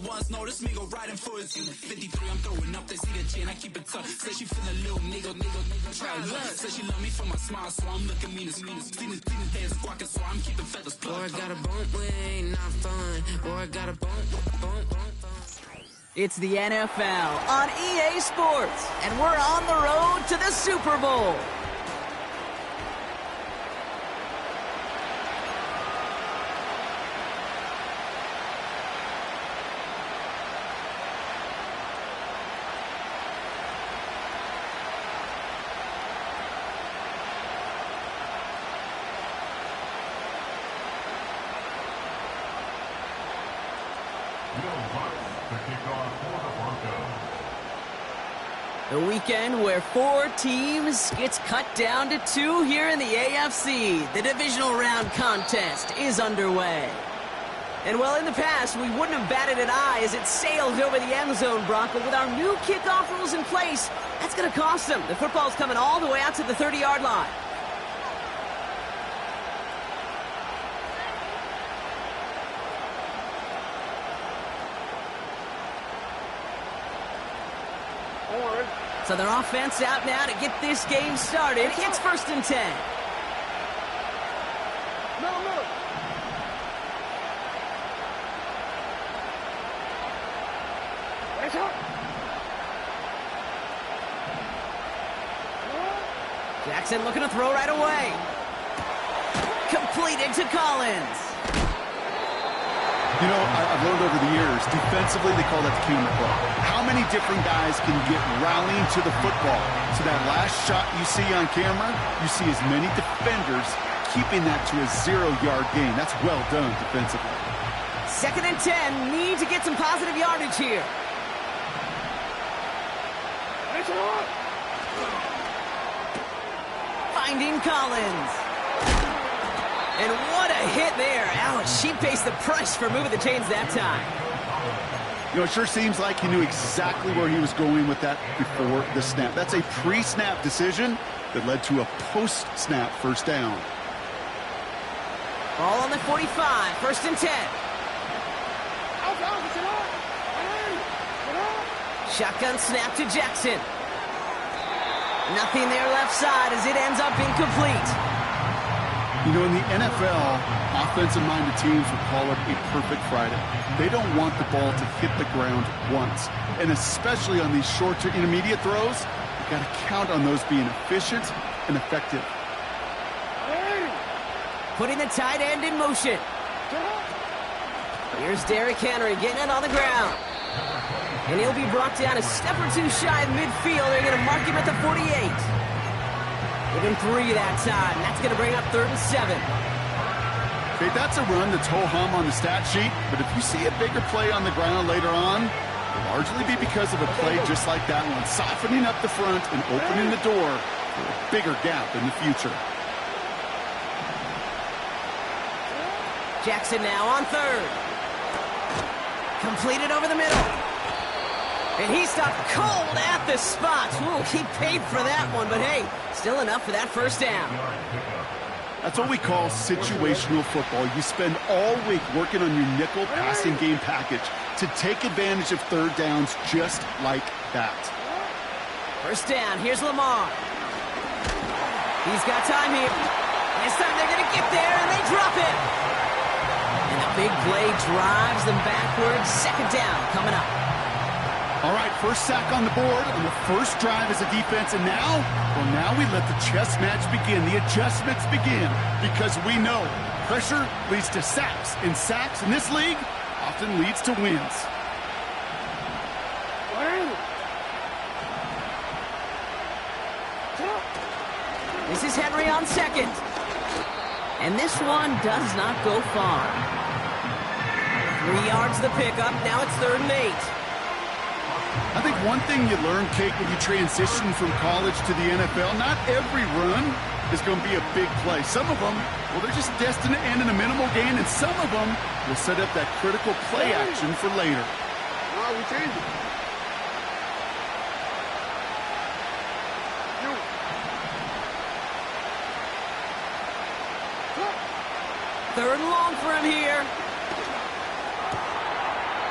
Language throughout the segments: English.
ones notice me go riding for his unit. 53, I'm throwing up, they see the G and I keep it tough. Say she feeling little nigga. Try look. Say she love me for my smile, so I'm looking mean as mean. Seen his days squawking, so I'm keeping feathers plucked. Boy, I got a bump, we ain't not fun. Boy, I got a bump. It's the NFL on EA Sports, and we're on the road to the Super Bowl. The weekend where 4 teams gets cut down to 2 here in the AFC. The divisional round contest is underway. And well, in the past, we wouldn't have batted an eye as it sailed over the end zone, Brock. But with our new kickoff rules in place, that's going to cost them. The football's coming all the way out to the 30-yard line. So their offense out now to get this game started. It's 1st and 10. Jackson looking to throw right away. Completed to Collins. You know, I've learned over the years, defensively, they call that the camera play. How many different guys can get rallying to the football? So that last shot you see on camera, you see as many defenders keeping that to a 0-yard gain. That's well done defensively. 2nd and 10, need to get some positive yardage here. Finding Collins. And what a hit there. Ouch, she pays the price for moving the chains that time. You know, it sure seems like he knew exactly where he was going with that before the snap. That's a pre-snap decision that led to a post-snap first down. Ball on the 45, 1st and 10. Shotgun snap to Jackson. Nothing there left side as it ends up incomplete. You know, in the NFL, offensive-minded teams will call it a perfect Friday. They don't want the ball to hit the ground once. And especially on these short to intermediate throws, you've got to count on those being efficient and effective. Putting the tight end in motion. Here's Derrick Henry getting it on the ground. And he'll be brought down a step or 2 shy of midfield. They're going to mark him at the 48. Give him 3 that time. That's going to bring up 3rd and 7. Okay, that's a run that's ho-hum on the stat sheet, but if you see a bigger play on the ground later on, it'll largely be because of a play just like that one, softening up the front and opening the door for a bigger gap in the future. Jackson now on 3rd. Completed over the middle. And he stopped cold at the spot. Ooh, he paid for that one, but hey, still enough for that first down. That's what we call situational football. You spend all week working on your nickel passing game package to take advantage of 3rd downs just like that. First down, here's Lamar. He's got time here. This time they're going to get there, and they drop it. And the big play drives them backwards. 2nd down coming up. All right, first sack on the board on the first drive as a defense, and now we let the chess match begin, the adjustments begin, because we know pressure leads to sacks, and sacks in this league often leads to wins. This is Henry on 2nd, and this one does not go far. 3 yards the pickup, now it's 3rd and 8. I think one thing you learn, Kate, when you transition from college to the NFL, not every run is going to be a big play. Some of them, well, they're just destined to end in a minimal gain, and some of them will set up that critical play action for later. We changed it. 3rd and long for him here.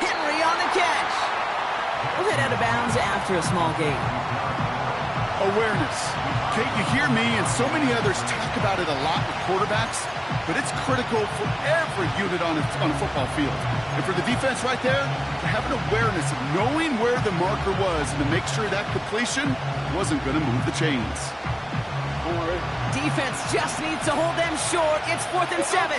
Henry on on the catch. We'll head out of bounds after a small gain. Awareness. Kate, you hear me and so many others talk about it a lot with quarterbacks, but it's critical for every unit on a football field. And for the defense right there, to have an awareness of knowing where the marker was and to make sure that completion wasn't going to move the chains. Defense just needs to hold them short. It's 4th and 7.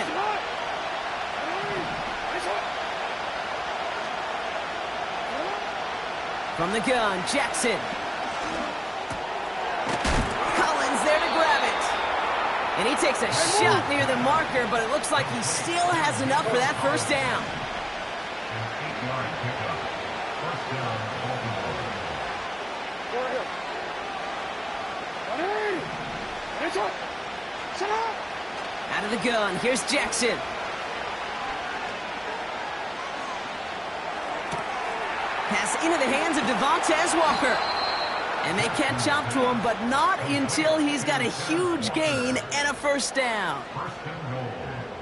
From the gun, Jackson. Collins there to grab it. And he takes a shot near the marker, but it looks like he still has enough for that first down. Out of the gun, here's Jackson. Pass into the hands of Devontae Walker. And they catch up to him, but not until he's got a huge gain and a first down.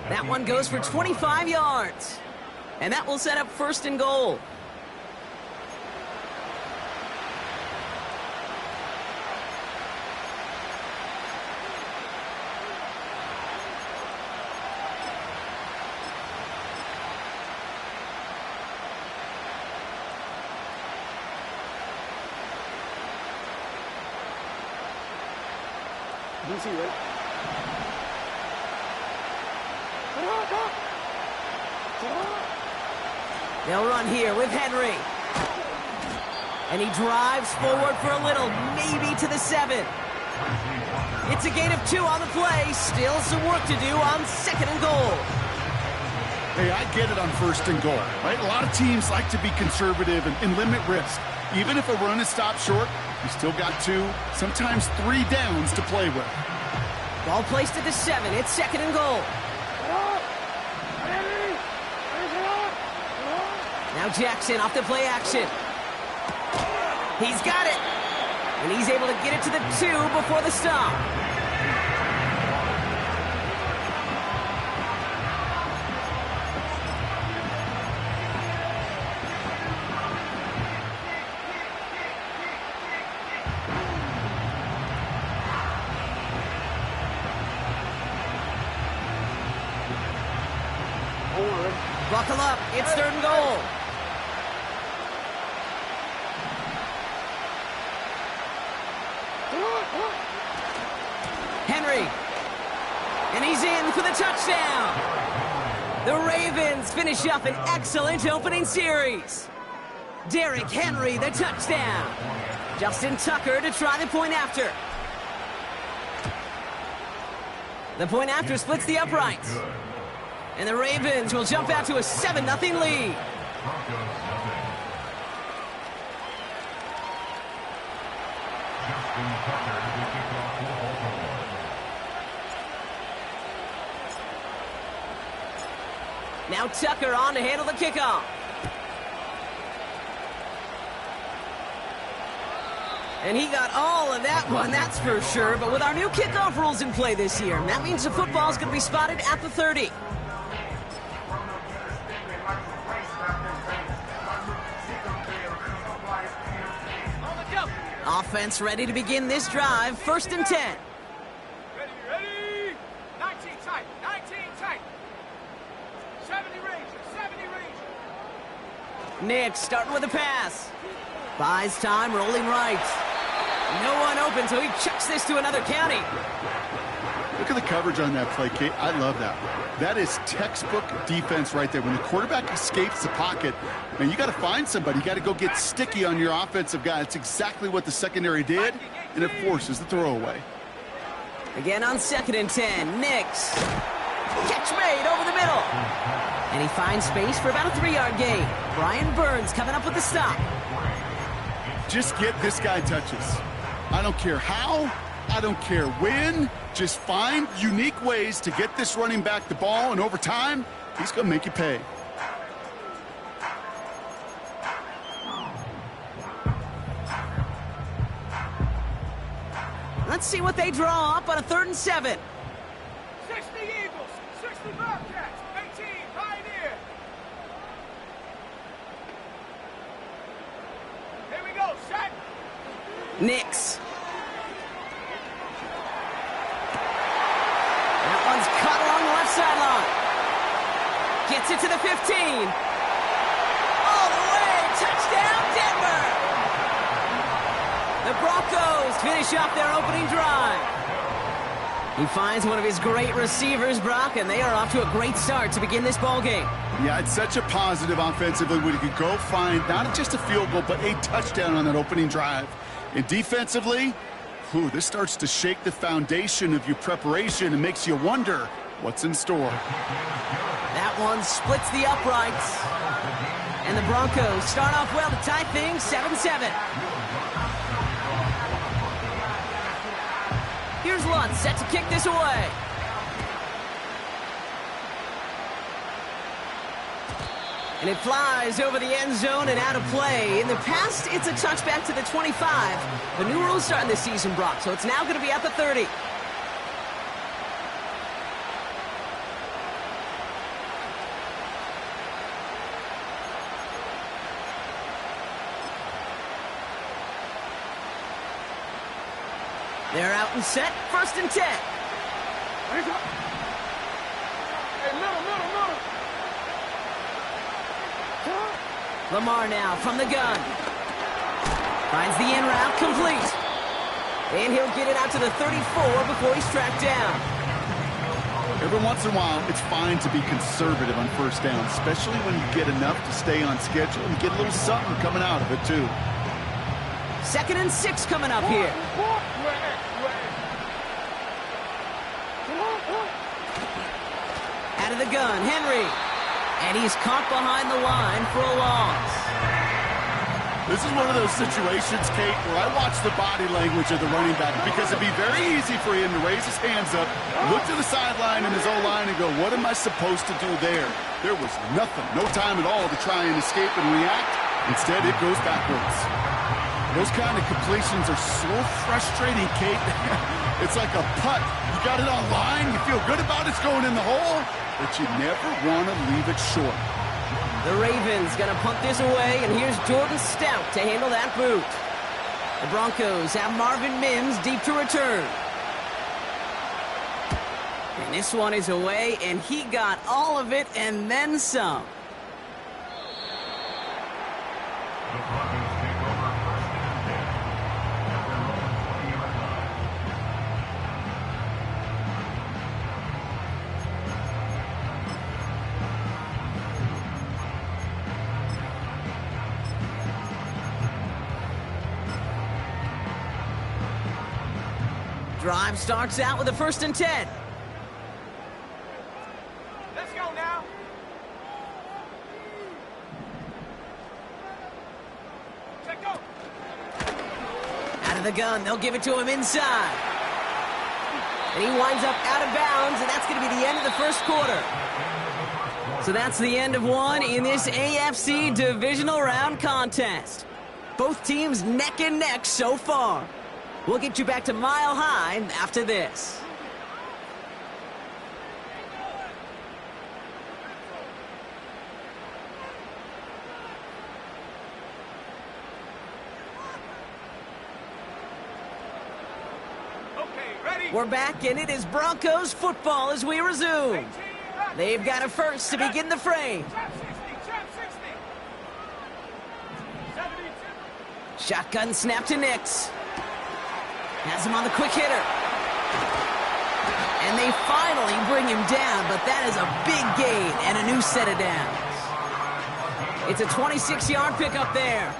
That one goes for 25 yards. And that will set up 1st and goal. DC, right? They'll run here with Henry. And he drives forward for a little, maybe to the 7. It's a gain of 2 on the play. Still some work to do on 2nd and goal. Hey, I get it on 1st and goal, right? A lot of teams like to be conservative and limit risk. Even if a run is stopped short, you still got 2, sometimes 3 downs to play with. Ball placed at the 7. It's 2nd and goal. Now Jackson off the play action. He's got it. And he's able to get it to the 2 before the stop. Buckle up. It's 3rd and goal. Henry. And he's in for the touchdown. The Ravens finish up an excellent opening series. Derrick Henry, the touchdown. Justin Tucker to try the point after. The point after splits the uprights. And the Ravens will jump out to a 7-0 lead. Now Tucker on to handle the kickoff. And he got all of that one, that's for sure. But with our new kickoff rules in play this year, that means the football's going to be spotted at the 30. Offense ready to begin this drive. 1st and 10. Ready. 19 tight. 19 tight. 70 range. 70 range. Nick starting with a pass. Buys time, rolling right. No one open, so he chucks this to another county. Look at the coverage on that play, Kate. I love that. That is textbook defense right there. When the quarterback escapes the pocket, man, you got to find somebody. You got to go get sticky on your offensive guy. That's exactly what the secondary did, and it forces the throwaway. Again on 2nd and 10. Nix. Catch made over the middle. And he finds space for about a 3-yard gain. Brian Burns coming up with the stop. Just get this guy touches. I don't care how. I don't care when. Just find unique ways to get this running back the ball, and over time, he's going to make you pay. Let's see what they draw up on a 3rd and 7. 60 Eagles, 60 Bobcats, 18 Pioneer. Nix. That one's cut along the left sideline. Gets it to the 15. All the way. Touchdown, Denver. The Broncos finish off their opening drive. He finds one of his great receivers, Brock, and they are off to a great start to begin this ball game. Yeah, it's such a positive offensively when you could go find not just a field goal, but a touchdown on that opening drive. And defensively, this starts to shake the foundation of your preparation and makes you wonder what's in store. That one splits the uprights. And the Broncos start off well to tie things 7-7. Here's Lutz set to kick this away. And it flies over the end zone and out of play. In the past, it's a touchback to the 25. The new rules starting this season, Brock, so it's now going to be at the 30. They're out and set, 1st and 10. Hey, middle. Lamar now from the gun. Finds the in route complete. And he'll get it out to the 34 before he's tracked down. Every once in a while, it's fine to be conservative on 1st down, especially when you get enough to stay on schedule and get a little something coming out of it, too. 2nd and 6 coming up here. Out of the gun, Henry. And he's caught behind the line for a loss. This is one of those situations, Kate, where I watch the body language of the running back because it'd be very easy for him to raise his hands up, look to the sideline in his O-line and go, what am I supposed to do there? There was nothing, no time at all to try and escape and react. Instead, it goes backwards. Those kind of completions are so frustrating, Kate. It's like a putt. You got it on line, you feel good about it's going in the hole, but you never want to leave it short. The Ravens gonna punt this away, and here's Jordan Stout to handle that boot. The Broncos have Marvin Mims deep to return. And this one is away, and he got all of it and then some. Drive starts out with a 1st and 10. Let's go now. Check go. Out of the gun, they'll give it to him inside. And he winds up out of bounds, and that's going to be the end of the 1st quarter. So that's the end of one in this AFC divisional round contest. Both teams neck and neck so far. We'll get you back to Mile High after this. Okay, ready? We're back, and it is Broncos football as we resume. They've got a first to begin the frame. Trap 60. 72. Shotgun snap to Nix. Has him on the quick hitter. And they finally bring him down, but that is a big gain and a new set of downs. It's a 26-yard pickup there.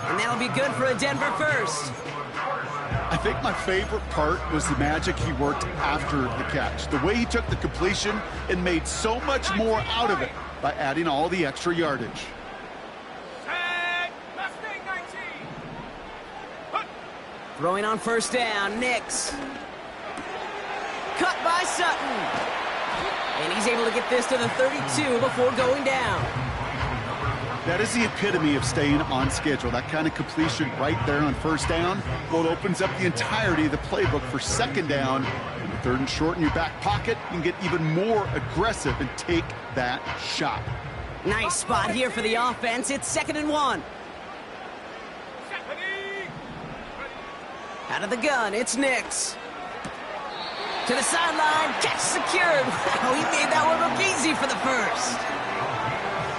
And that'll be good for a Denver first. I think my favorite part was the magic he worked after the catch. The way he took the completion and made so much more out of it by adding all the extra yardage. Throwing on 1st down, Nix. Cut by Sutton. And he's able to get this to the 32 before going down. That is the epitome of staying on schedule. That kind of completion right there on 1st down. Well, it opens up the entirety of the playbook for 2nd down. And the 3rd and short in your back pocket, you can get even more aggressive and take that shot. Nice spot here for the offense. It's 2nd and 1. Out of the gun, it's Nix. To the sideline, catch secured. Wow, he made that one look easy for the first.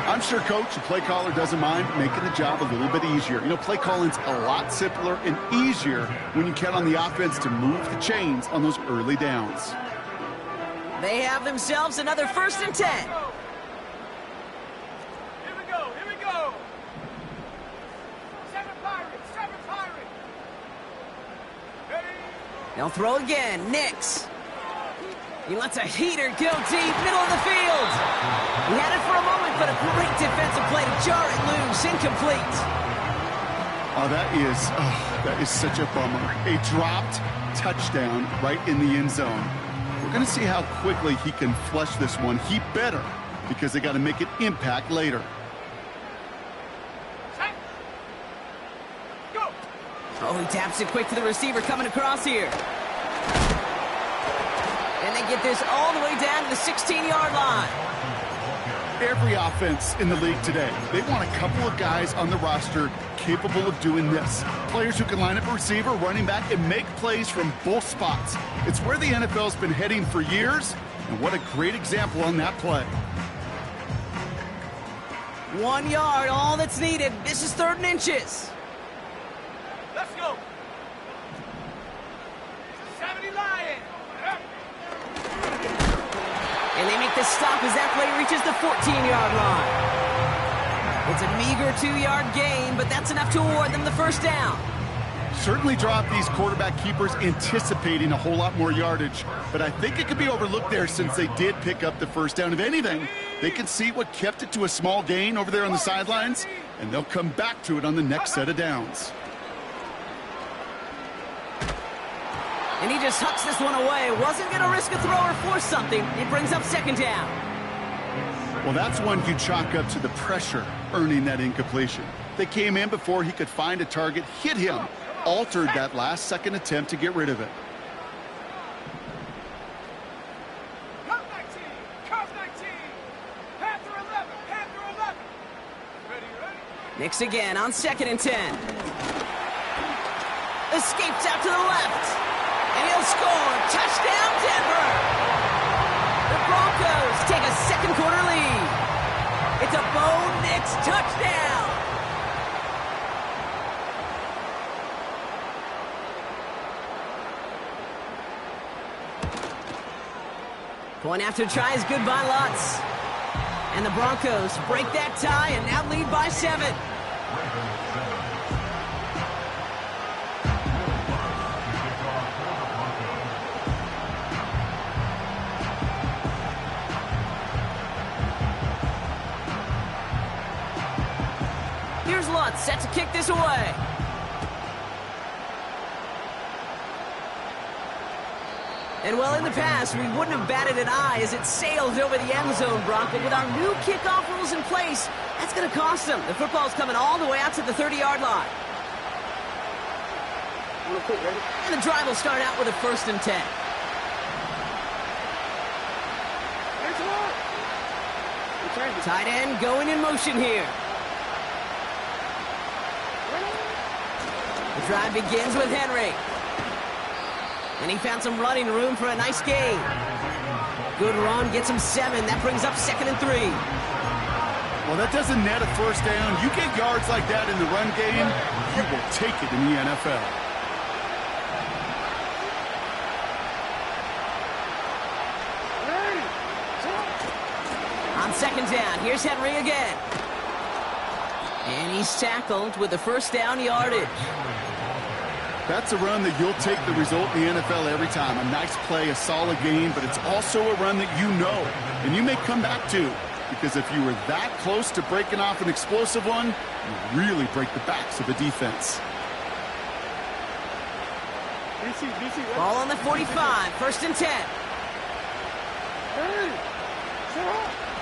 I'm sure coach and play caller doesn't mind making the job a little bit easier. You know, play calling's a lot simpler and easier when you count on the offense to move the chains on those early downs. They have themselves another 1st and 10. Here we go, here we go. 7 Pirates, 7 Pirates. Ready? They'll throw again, Nix. He lets a heater go deep, middle of the field. He had it for a moment, but a great defensive play to jar it loose, incomplete. Oh, that is such a bummer. A dropped touchdown right in the end zone. We're going to see how quickly he can flush this one. He better, because they got to make an impact later. Set. Go. Oh, he taps it quick to the receiver coming across here. And they get this all the way down to the 16-yard line. Every offense in the league today, they want a couple of guys on the roster capable of doing this. Players who can line up a receiver, running back, and make plays from both spots. It's where the NFL's been heading for years, and what a great example on that play. 1 yard, all that's needed. This is 3rd and inches. Let's go. 70 Lions. And they make the stop as that play reaches the 14-yard line. It's a meager 2-yard gain, but that's enough to award them the 1st down. Certainly dropped these quarterback keepers anticipating a whole lot more yardage, but I think it could be overlooked there since they did pick up the 1st down. If anything, they can see what kept it to a small gain over there on the sidelines, and they'll come back to it on the next set of downs. And he just hucks this one away. Wasn't going to risk a throw or force something. It brings up 2nd down. Well, that's one you chalk up to the pressure earning that incompletion. They came in before he could find a target, hit him, altered that last-second attempt to get rid of it. Curve 19, curve 19. Panther 11, Panther 11. Ready, ready. Nix again on 2nd and 10. Escapes out to the left. And he'll score. Touchdown, Denver. The Broncos take a 2nd quarter lead. It's a Bo Nix touchdown. Point after tries good by Lutz. And the Broncos break that tie and now lead by 7. Here's Lutz set to kick this away. And well, in the past, we wouldn't have batted an eye as it sails over the end zone, Brock. But with our new kickoff rules in place, that's going to cost them. The football's coming all the way out to the 30-yard line. And the drive will start out with a 1st and 10. Tight end going in motion here. The drive begins with Henry. And he found some running room for a nice gain. Good run, gets him 7. That brings up 2nd and 3. Well, that doesn't net a 1st down. You get yards like that in the run game, you will take it in the NFL. On 2nd down, here's Henry again. And he's tackled with the 1st down yardage. That's a run that you'll take the result in the NFL every time. A nice play, a solid game, but it's also a run that you know, and you may come back to, because if you were that close to breaking off an explosive one, you really break the backs of the defense. Ball on the 45, 1st and 10.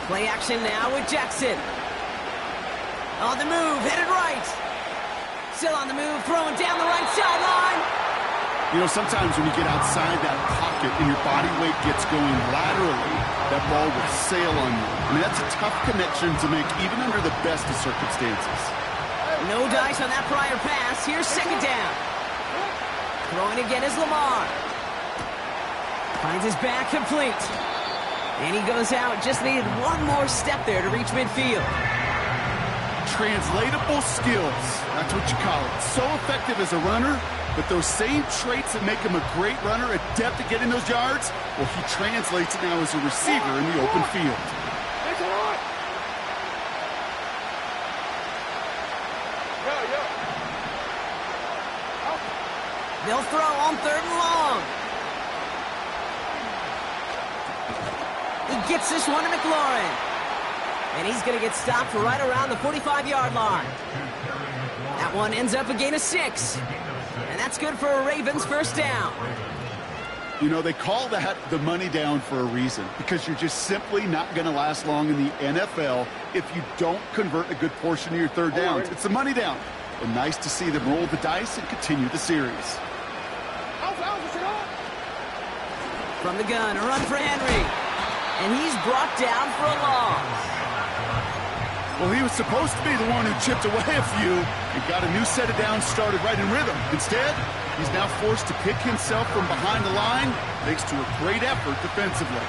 Play action now with Jackson. On the move, headed right. Still on the move, throwing down the right sideline. You know, sometimes when you get outside that pocket and your body weight gets going laterally, that ball will sail on you. I mean, that's a tough connection to make even under the best of circumstances. No dice on that prior pass. Here's 2nd down. Throwing again is Lamar. Finds his back complete. And he goes out. Just needed one more step there to reach midfield. Translatable skills. That's what you call it. So effective as a runner, but those same traits that make him a great runner, adept at getting those yards, well, he translates it now as a receiver in the open field. They'll throw on 3rd and long. He gets this one to McLaurin. And he's going to get stopped right around the 45-yard line. That one ends up a gain of 6. And that's good for a Ravens first down. You know, they call that the money down for a reason, because you're just simply not going to last long in the NFL if you don't convert a good portion of your 3rd downs. It's the money down. And nice to see them roll the dice and continue the series. From the gun, a run for Henry. And he's brought down for a loss. Well, he was supposed to be the one who chipped away a few and got a new set of downs started right in rhythm. Instead, he's now forced to pick himself from behind the line thanks to a great effort defensively.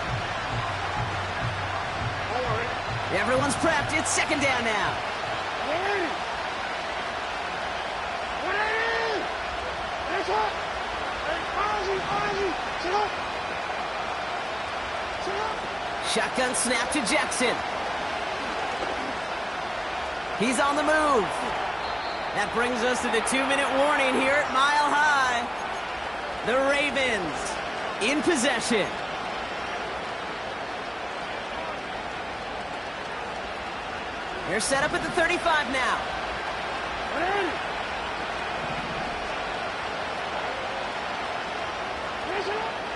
Everyone's prepped. It's 2nd down now. Shotgun snap to Jackson. He's on the move. That brings us to the 2-minute warning here at Mile High. The Ravens in possession. They're set up at the 35 now.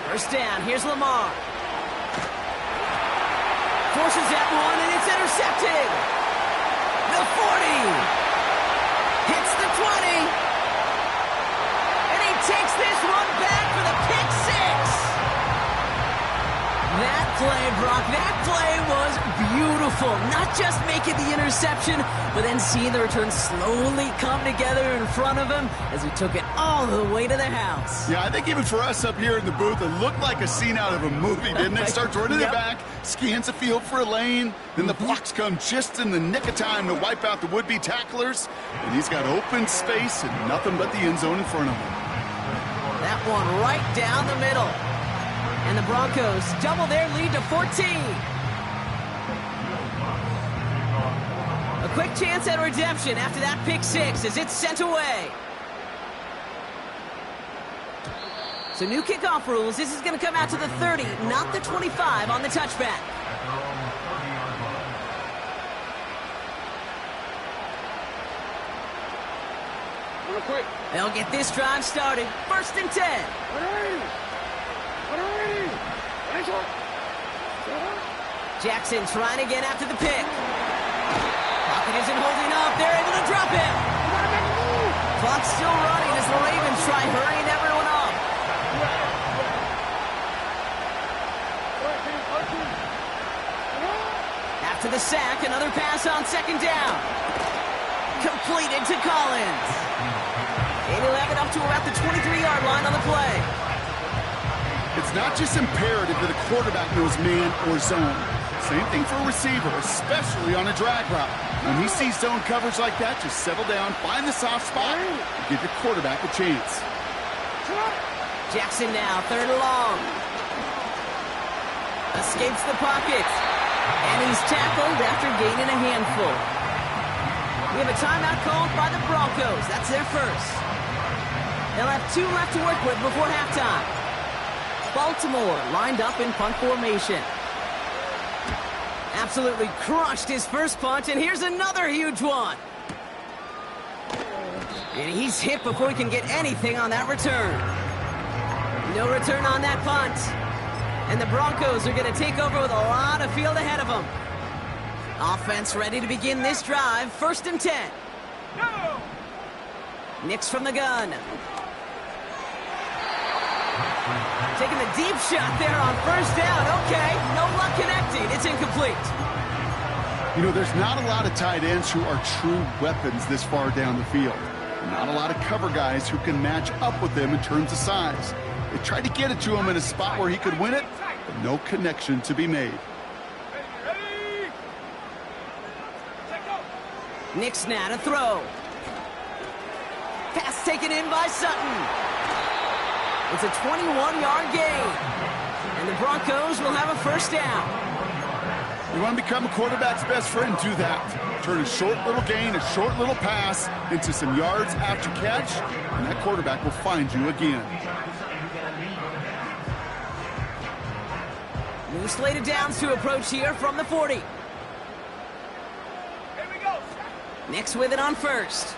First down. Here's Lamar. Forces that one, and it's intercepted. The 40. Hits the 20. And he takes this one back for the pick 6. That play, Brock, that play was beautiful. Not just making the interception, but then seeing the return slowly come together in front of him as he took it all the way to the house. Yeah, I think even for us up here in the booth, it looked like a scene out of a movie, didn't it? Starts running it back, scans the field for a lane, then the blocks come just in the nick of time to wipe out the would-be tacklers, and he's got open space and nothing but the end zone in front of him. That one right down the middle. And the Broncos double their lead to 14. A quick chance at redemption after that pick 6 as it's sent away. So new kickoff rules. This is going to come out to the 30, not the 25 on the touchback. They'll get this drive started. 1st and 10. Jackson trying again after the pick. Pocket isn't holding up. They're able to drop him. Clock's still running as the Ravens try hurrying everyone up. After the sack, another pass on 2nd down. Completed to Collins. And he'll have it up to about the 23-yard line on the play. It's not just imperative that a quarterback knows man or zone. Same thing for a receiver, especially on a drag route. When he sees zone coverage like that, just settle down, find the soft spot, and give your quarterback a chance. Jackson now, 3rd and long. Escapes the pocket. And he's tackled after gaining a handful. We have a timeout called by the Broncos. That's their first. They'll have 2 left to work with before halftime. Baltimore lined up in punt formation. Absolutely crushed his first punt, and here's another huge one. And he's hit before he can get anything on that return. No return on that punt. And the Broncos are going to take over with a lot of field ahead of them. Offense ready to begin this drive. 1st and 10. No! Nix from the gun. Taking the deep shot there on 1st down. Okay, no luck connecting. It's incomplete. You know, there's not a lot of tight ends who are true weapons this far down the field. Not a lot of cover guys who can match up with him in terms of size. They tried to get it to him in a spot where he could win it, but no connection to be made. Nick's now to throw. Pass taken in by Sutton. It's a 21-yard gain. And the Broncos will have a first down. You want to become a quarterback's best friend, do that. Turn a short little gain, a short little pass into some yards after catch, and that quarterback will find you again. New slated downs to approach here from the 40. Here we go. Nick's with it on first.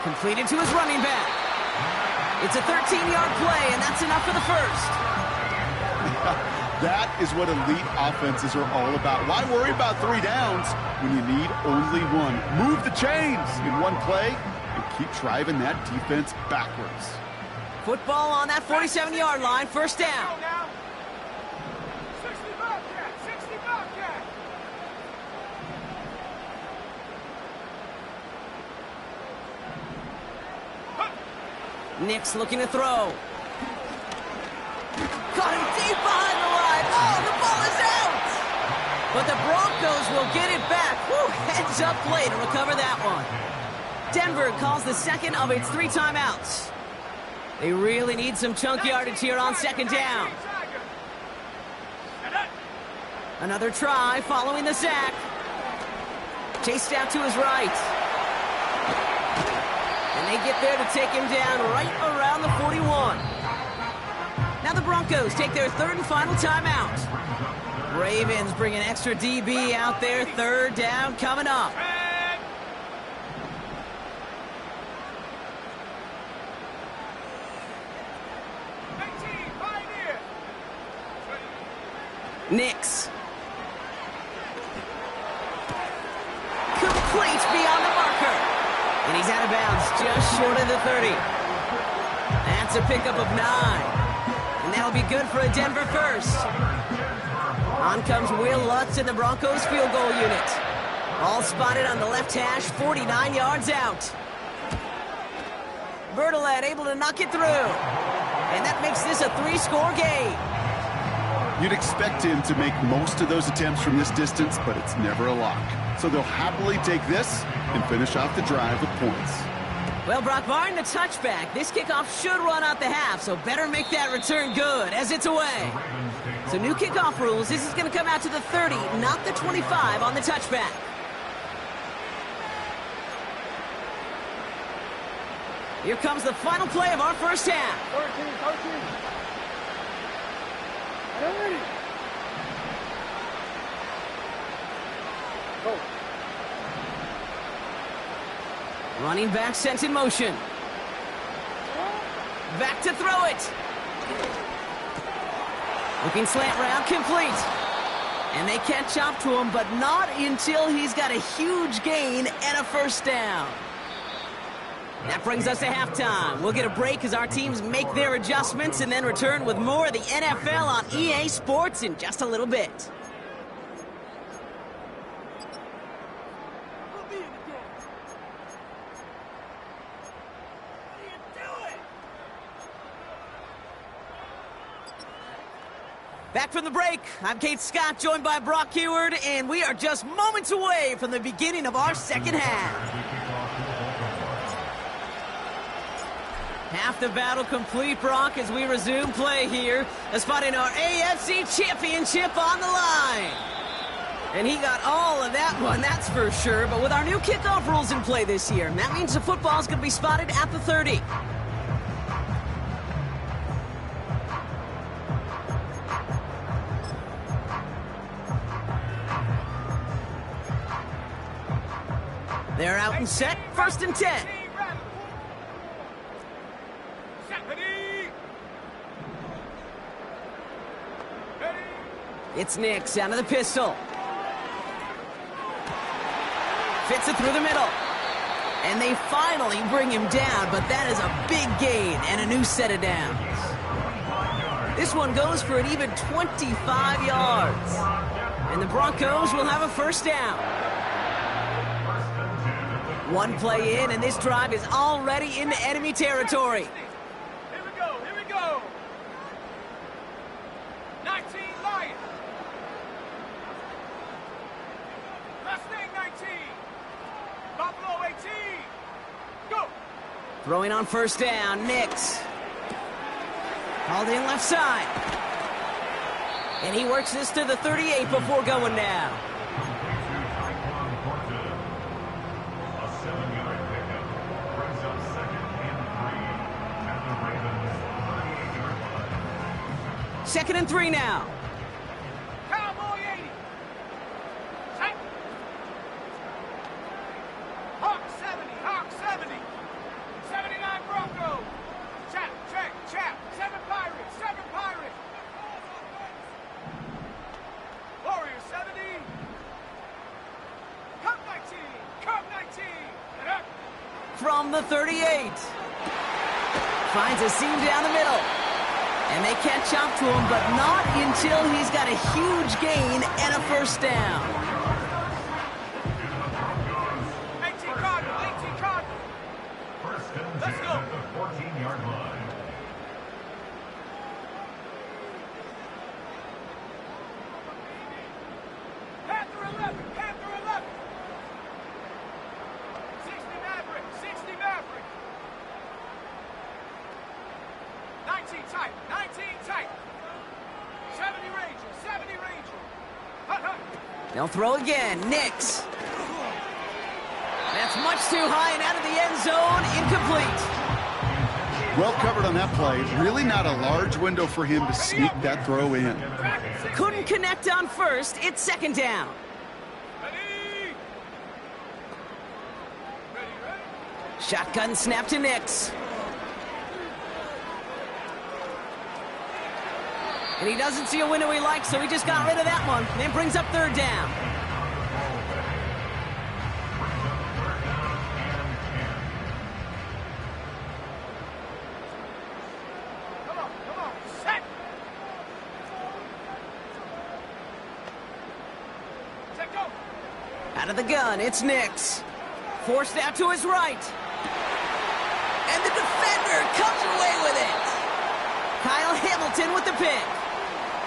Completed to his running back. It's a 13-yard play, and that's enough for the first. That is what elite offenses are all about. Why worry about 3 downs when you need only one? Move the chains in one play and keep driving that defense backwards. Football on that 47-yard line, first down. Go now. 60 Bobcat, 60 Bobcat. Nick's looking to throw. Got him deep behind the line. Oh, the ball is out! But the Broncos will get it back. Woo, heads up play to recover that one. Denver calls the second of its 3 timeouts. They really need some chunk yardage here on second down. Another try following the sack. Chased out to his right. And they get there to take him down right around the 41. Now the Broncos take their 3rd and final timeout. Ravens bring an extra DB out there. 3rd down coming up. Nix. Complete beyond the marker. And he's out of bounds just short of the 30. That's a pickup of 9. And that'll be good for a Denver first. On comes Will Lutz in the Broncos field goal unit. All spotted on the left hash, 49 yards out. Bertolet able to knock it through. And that makes this a 3-score game. You'd expect him to make most of those attempts from this distance, but it's never a lock. So they'll happily take this and finish off the drive with points. Well, Brock, barring the touchback, this kickoff should run out the half, so better make that return good as it's away. So new kickoff rules, this is going to come out to the 30, not the 25 on the touchback. Here comes the final play of our first half. 13. Ready. Go. Running back sent in motion. Back to throw it. Looking slant route, complete. And they catch up to him, but not until he's got a huge gain and a first down. That brings us to halftime. We'll get a break as our teams make their adjustments and then return with more of the NFL on EA Sports in just a little bit. Back from the break, I'm Kate Scott, joined by Brock Heward, and we are just moments away from the beginning of our second half. Half the battle complete, Brock, as we resume play here. A spot in our AFC Championship on the line. And he got all of that one, that's for sure. But with our new kickoff rules in play this year, that means the football's going to be spotted at the 30. They're out and set, 1st and 10. It's Nix out of the pistol. Fits it through the middle. And they finally bring him down, but that is a big gain and a new set of downs. This one goes for an even 25 yards. And the Broncos will have a first down. One play in, and this drive is already into enemy territory. Here we go, here we go. 19 Lions. Mustang 19. Buffalo 18. Go. Throwing on first down, Nix. Called in left side. And he works this to the 38 before going down. Second and 3 now. Cowboy 80. Check. Hawk 70. Hawk 70. 79 Broncos. Chap, check, chap. 7 Pirates. 7 Pirates. Warrior 70. Cup 19. Cup 19. And up. From the 38. Finds a seam down the middle. And they catch up to him, but not until he's got a huge gain and a first down. 18 Cardinal, 18 Cardinal. Let's go. 14-yard line. Panther 11, Panther 11. 60 Maverick, 60 Maverick. 19 tight, 19 tight. 70 Ranger, 70 Ranger. Hut, hut. They'll throw again. Nix. That's much too high and out of the end zone. Incomplete. Well covered on that play. Really not a large window for him to sneak that throw in. Couldn't connect on first. It's second down. Ready? Ready, ready? Shotgun snap to Nix. And he doesn't see a window he likes, so he just got rid of that one. And then brings up third down. Come on, set. Set, go. Out of the gun, it's Nix. Forced out to his right. And the defender comes away with it. Kyle Hamilton with the pick.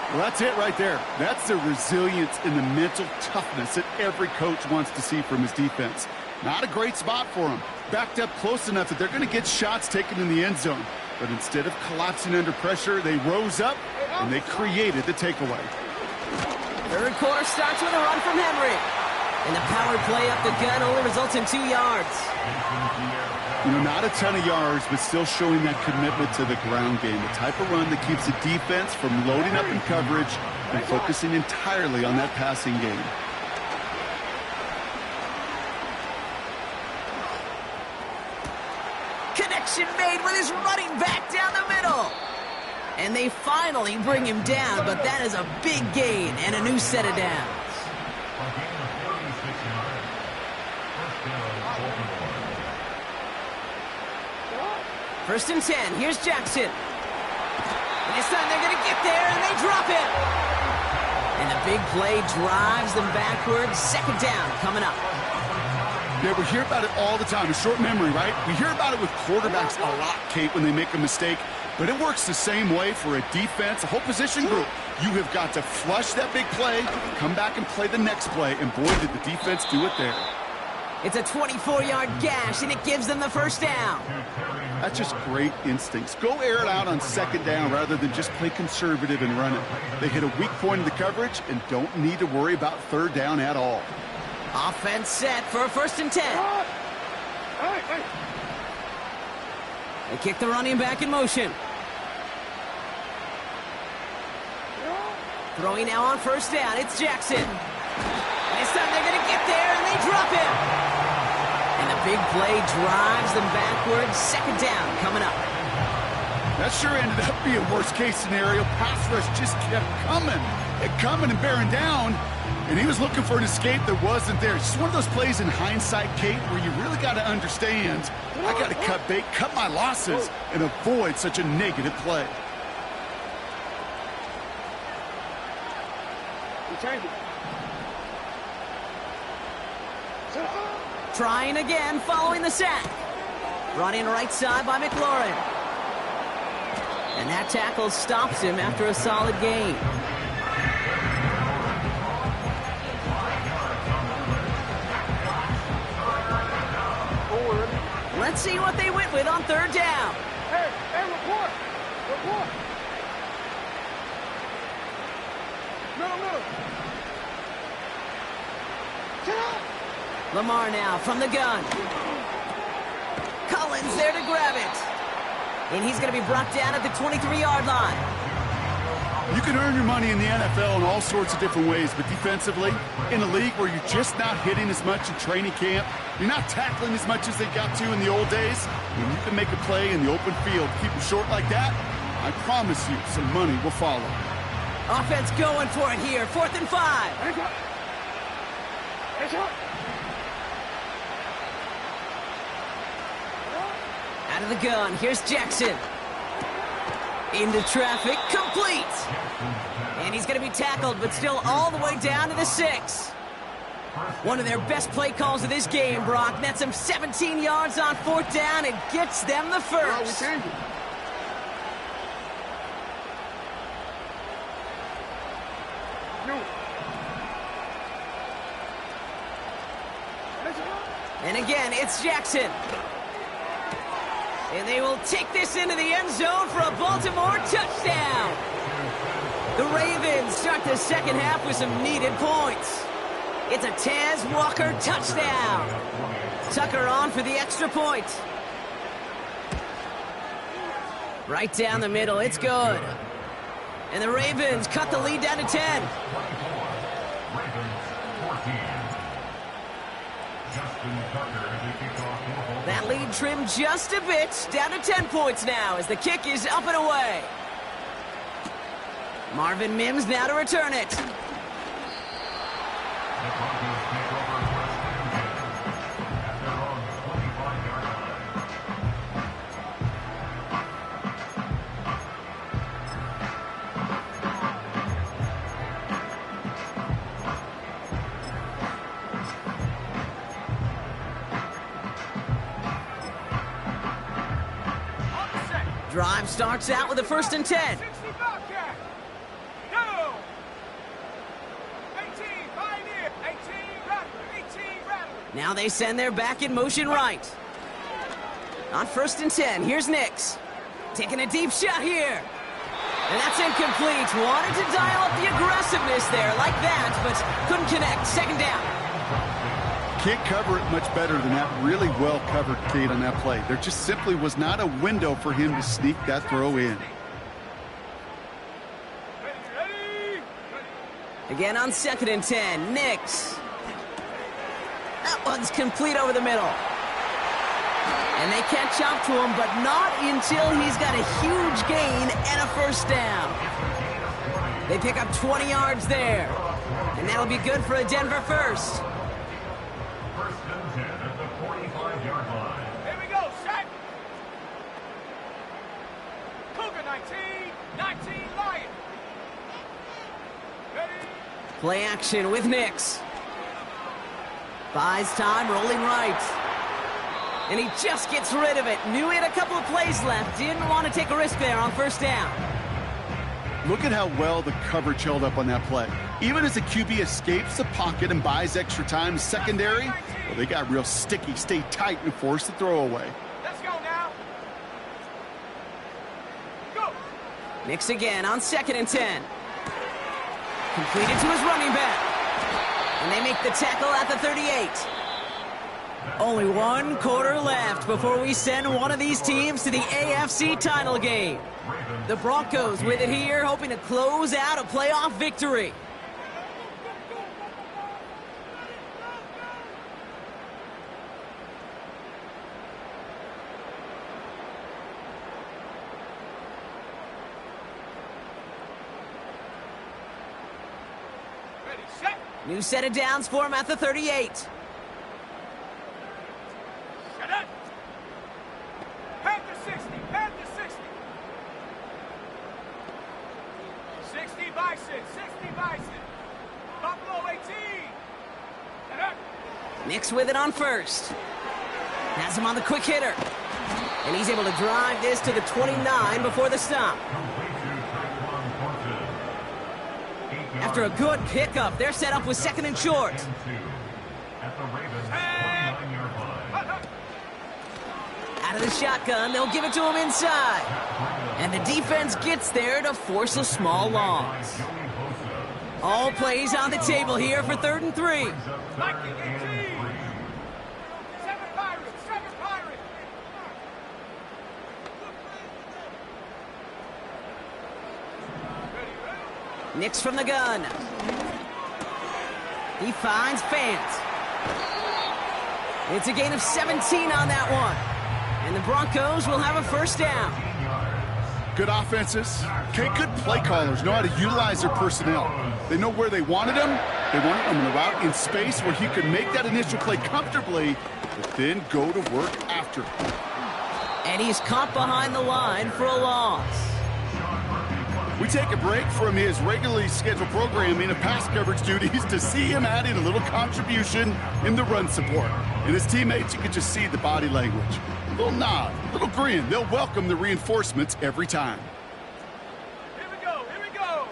Well, that's it right there. That's the resilience and the mental toughness that every coach wants to see from his defense. Not a great spot for him. Backed up close enough that they're going to get shots taken in the end zone. But instead of collapsing under pressure, they rose up and they created the takeaway. Third quarter starts with a run from Henry. And the power play up the gun only results in 2 yards. You know, not a ton of yards, but still showing that commitment to the ground game. The type of run that keeps the defense from loading up in coverage and focusing entirely on that passing game. Connection made with his running back down the middle. And they finally bring him down, but that is a big gain and a new set of downs. First and 10, here's Jackson. And this time they're going to get there, and they drop it. And the big play drives them backwards. Second down coming up. Yeah, we hear about it all the time. A short memory, right? We hear about it with quarterbacks a lot, Kate, when they make a mistake. But it works the same way for a defense, a whole position group. You have got to flush that big play, come back and play the next play, and boy, did the defense do it there. It's a 24-yard gash, and it gives them the first down. That's just great instincts. Go air it out on second down rather than just play conservative and run it. They hit a weak point in the coverage and don't need to worry about third down at all. Offense set for a first and 10. Hey. They kick the running back in motion. Throwing now on first down, it's Jackson. This time they're going to get there, and they drop him. And the big play drives them backwards. Second down coming up. That sure ended up being worst-case scenario. Pass rush just kept coming and bearing down. And he was looking for an escape that wasn't there. It's just one of those plays in hindsight, Kate, where you really got to understand, I got to cut bait, cut my losses, and avoid such a negative play. We change it. Trying again following the sack. Brought in right side by McLaurin. And that tackle stops him after a solid gain. Let's see what they went with on third down. Hey, report! Report! Middle. Lamar now from the gun. Collins there to grab it. And he's going to be brought down at the 23-yard line. You can earn your money in the NFL in all sorts of different ways, but defensively, in a league where you're just not hitting as much in training camp, you're not tackling as much as they got to in the old days, when you can make a play in the open field, keep them short like that, I promise you some money will follow. Offense going for it here, 4th and 5. Out of the gun, here's Jackson. Into traffic, complete. And he's going to be tackled, but still all the way down to the 6. One of their best play calls of this game, Brock. Nets them 17 yards on 4th down and gets them the first. And again, it's Jackson. And they will take this into the end zone for a Baltimore touchdown. The Ravens start the second half with some needed points. It's a Taz Walker touchdown. Tucker on for the extra point. Right down the middle, it's good. And the Ravens cut the lead down to 10. That lead trimmed just a bit, down to 10 points now as the kick is up and away. Marvin Mims now to return it. Drive starts out with a 1st and 10. 60 Bobcat. No. 18 Pioneer. 18 Rattler. 18 Rattler. Now they send their back in motion right. On 1st and 10, here's Nix. Taking a deep shot here. And that's incomplete. Wanted to dial up the aggressiveness there like that, but couldn't connect. 2nd down. Can't cover it much better than that really well covered Cade on that play. There just simply was not a window for him to sneak that throw in. Ready. Again on 2nd and 10, Nix. That one's complete over the middle. And they catch up to him, but not until he's got a huge gain and a 1st down. They pick up 20 yards there. And that'll be good for a Denver first. Here we go, set. Cougar 19 Lion. Ready. Play action with Nix. Buys time, rolling right. And he just gets rid of it. Knew he had a couple of plays left. Didn't want to take a risk there on 1st down. Look at how well the coverage held up on that play. Even as the QB escapes the pocket and buys extra time secondary, well, they got real sticky, stay tight, and force the throw away. Let's go now. Go. Nix again on 2nd and 10. Completed to his running back. And they make the tackle at the 38. Only 1 quarter left before we send one of these teams to the AFC title game. The Broncos with it here, hoping to close out a playoff victory. Ready, set. New set of downs for him at the 38. Shut up. Panther 60. Panther 60. 60 Bison. 60 Bison. Buffalo 18. Shut up. Nix with it on first. Has him on the quick hitter. And he's able to drive this to the 29 before the stop. After a good pickup, they're set up with second and short. Out of the shotgun, they'll give it to him inside. And the defense gets there to force a small loss. All plays on the table here for 3rd and 3. Seven Pirates, seven Pirates. Nix from the gun. He finds Fant. It's a gain of 17 on that one. And the Broncos will have a first down. Good offenses. Okay, good play callers know how to utilize their personnel. They know where they wanted him. They wanted him in a route in space where he could make that initial play comfortably, but then go to work after. And he's caught behind the line for a loss. We take a break from his regularly scheduled programming of pass coverage duties to see him add in a little contribution in the run support. And his teammates, you can just see the body language. A little nod, a little grin. They'll welcome the reinforcements every time. Here we go, here we go.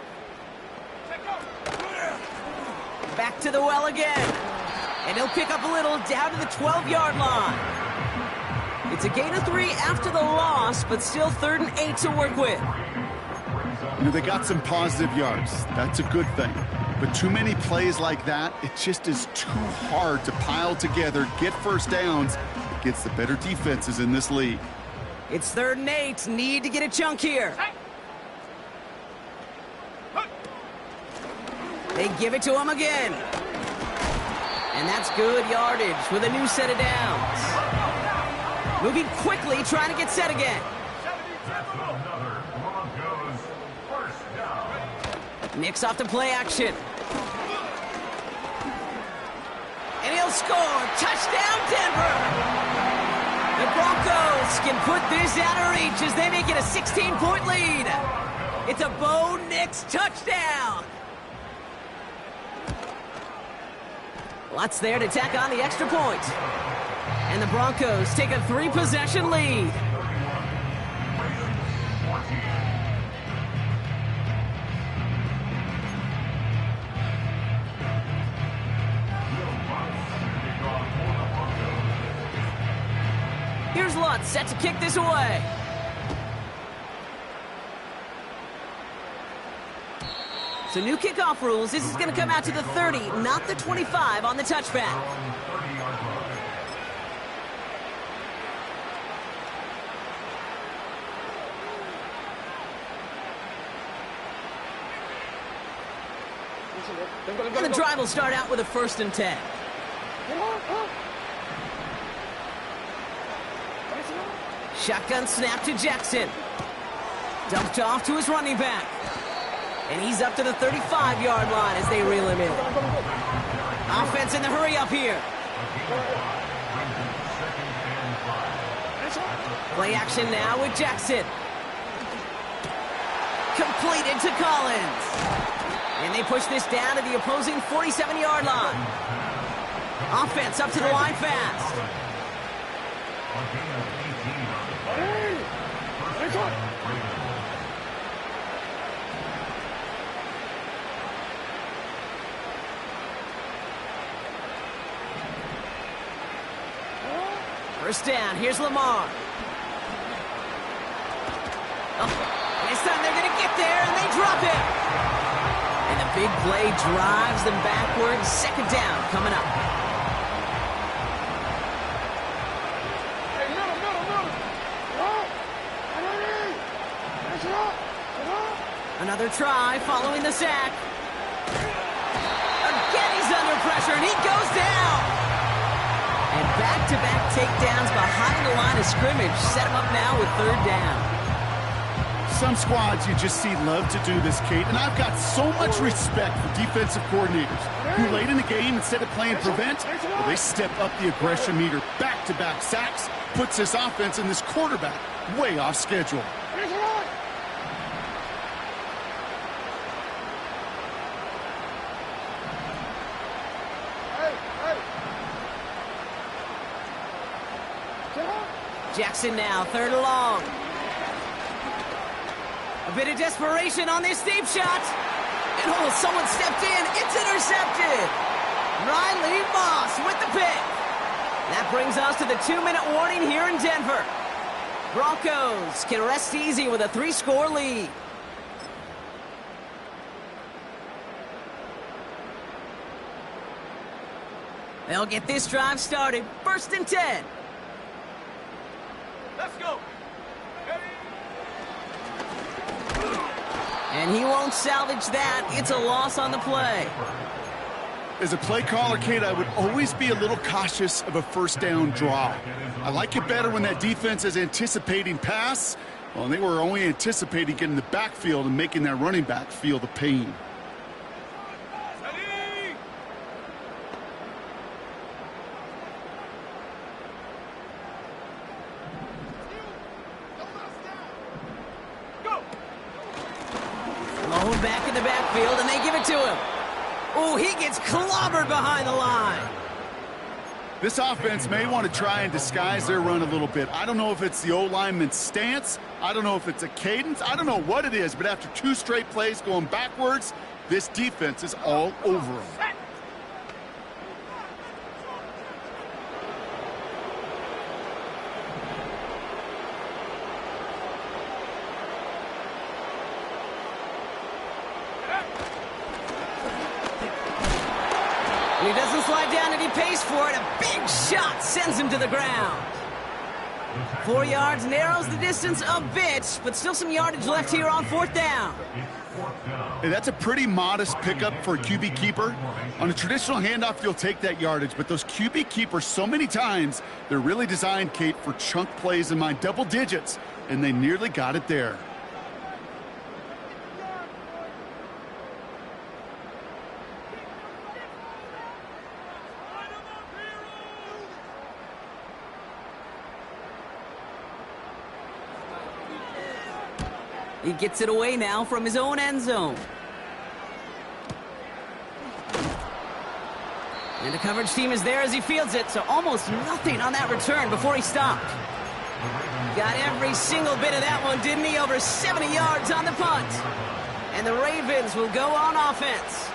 Check go. Back to the well again. And he'll pick up a little down to the 12-yard line. It's a gain of 3 after the loss, but still 3rd and 8 to work with. You know, they got some positive yards. That's a good thing. But too many plays like that, it just is too hard to pile together, get first downs against the better defenses in this league. It's 3rd and 8. Need to get a chunk here. They give it to him again. And that's good yardage with a new set of downs. Moving quickly, trying to get set again. Nix off the play action. And he'll score. Touchdown, Denver! The Broncos can put this out of reach as they make it a 16-point lead. It's a Bo Nix touchdown. Lots there to tack on the extra point. And the Broncos take a 3-possession lead. Here's Lutz set to kick this away. So new kickoff rules. This is going to come out to the 30, not the 25 on the touchback. And the drive will start out with a 1st and 10. Shotgun snap to Jackson. Dumped off to his running back. And he's up to the 35-yard line as they reel him in. Offense in the hurry up here. Play action now with Jackson. Completed to Collins. And they push this down to the opposing 47-yard line. Offense up to the line fast. First down, here's Lamar. Oh, this time they're going to get there, and they drop it. And the big play drives them backwards. 2nd down coming up. Another try following the sack. Again, he's under pressure, and he goes down. And back-to-back takedowns behind the line of scrimmage set him up now with 3rd down. Some squads you just see love to do this, Kate, and I've got so much respect for defensive coordinators who late in the game, instead of playing prevent, well, they step up the aggression meter. Back-to-back sacks puts this offense and this quarterback way off schedule. Jackson now, third and long. A bit of desperation on this deep shot. And someone stepped in. It's intercepted. Riley Moss with the pick. That brings us to the 2-minute warning here in Denver. Broncos can rest easy with a 3-score lead. They'll get this drive started. 1st and 10. Let's go. And he won't salvage that. It's a loss on the play. As a play caller, Kate, I would always be a little cautious of a first down draw. I like it better when that defense is anticipating pass. Well, they were only anticipating getting the backfield and making that running back feel the pain. Low back in the backfield, and they give it to him. Oh, he gets clobbered behind the line. This offense may want to try and disguise their run a little bit. I don't know if it's the O-lineman's stance. I don't know if it's a cadence. I don't know what it is, but after 2 straight plays going backwards, this defense is all over them. He doesn't slide down, and he pays for it. A big shot sends him to the ground. 4 yards narrows the distance a bit, but still some yardage left here on 4th down. Hey, that's a pretty modest pickup for a QB keeper. On a traditional handoff, you'll take that yardage, but those QB keepers, so many times, they're really designed, Kate, for chunk plays in my double digits, and they nearly got it there. He gets it away now from his own end zone. And the coverage team is there as he fields it, so almost nothing on that return before he stopped. Got every single bit of that one, didn't he? Over 70 yards on the punt. And the Ravens will go on offense.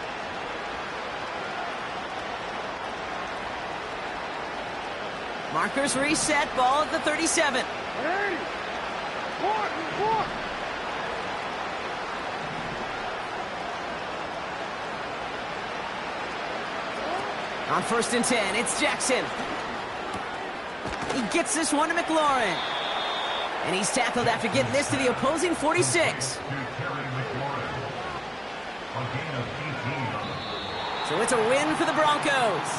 Markers reset, ball at the 37. Hey! One! On 1st and 10, it's Jackson. He gets this one to McLaurin. And he's tackled after getting this to the opposing 46. So it's a win for the Broncos.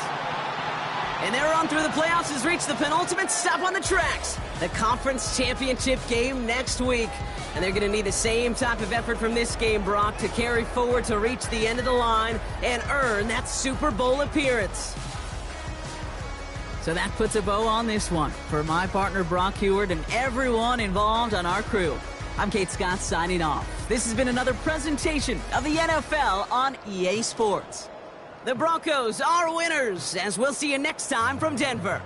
And their run through the playoffs has reached the penultimate stop on the tracks. The conference championship game next week. And they're going to need the same type of effort from this game, Brock, to carry forward to reach the end of the line and earn that Super Bowl appearance. So that puts a bow on this one. For my partner, Brock Heward, and everyone involved on our crew, I'm Kate Scott signing off. This has been another presentation of the NFL on EA Sports. The Broncos are winners, as we'll see you next time from Denver.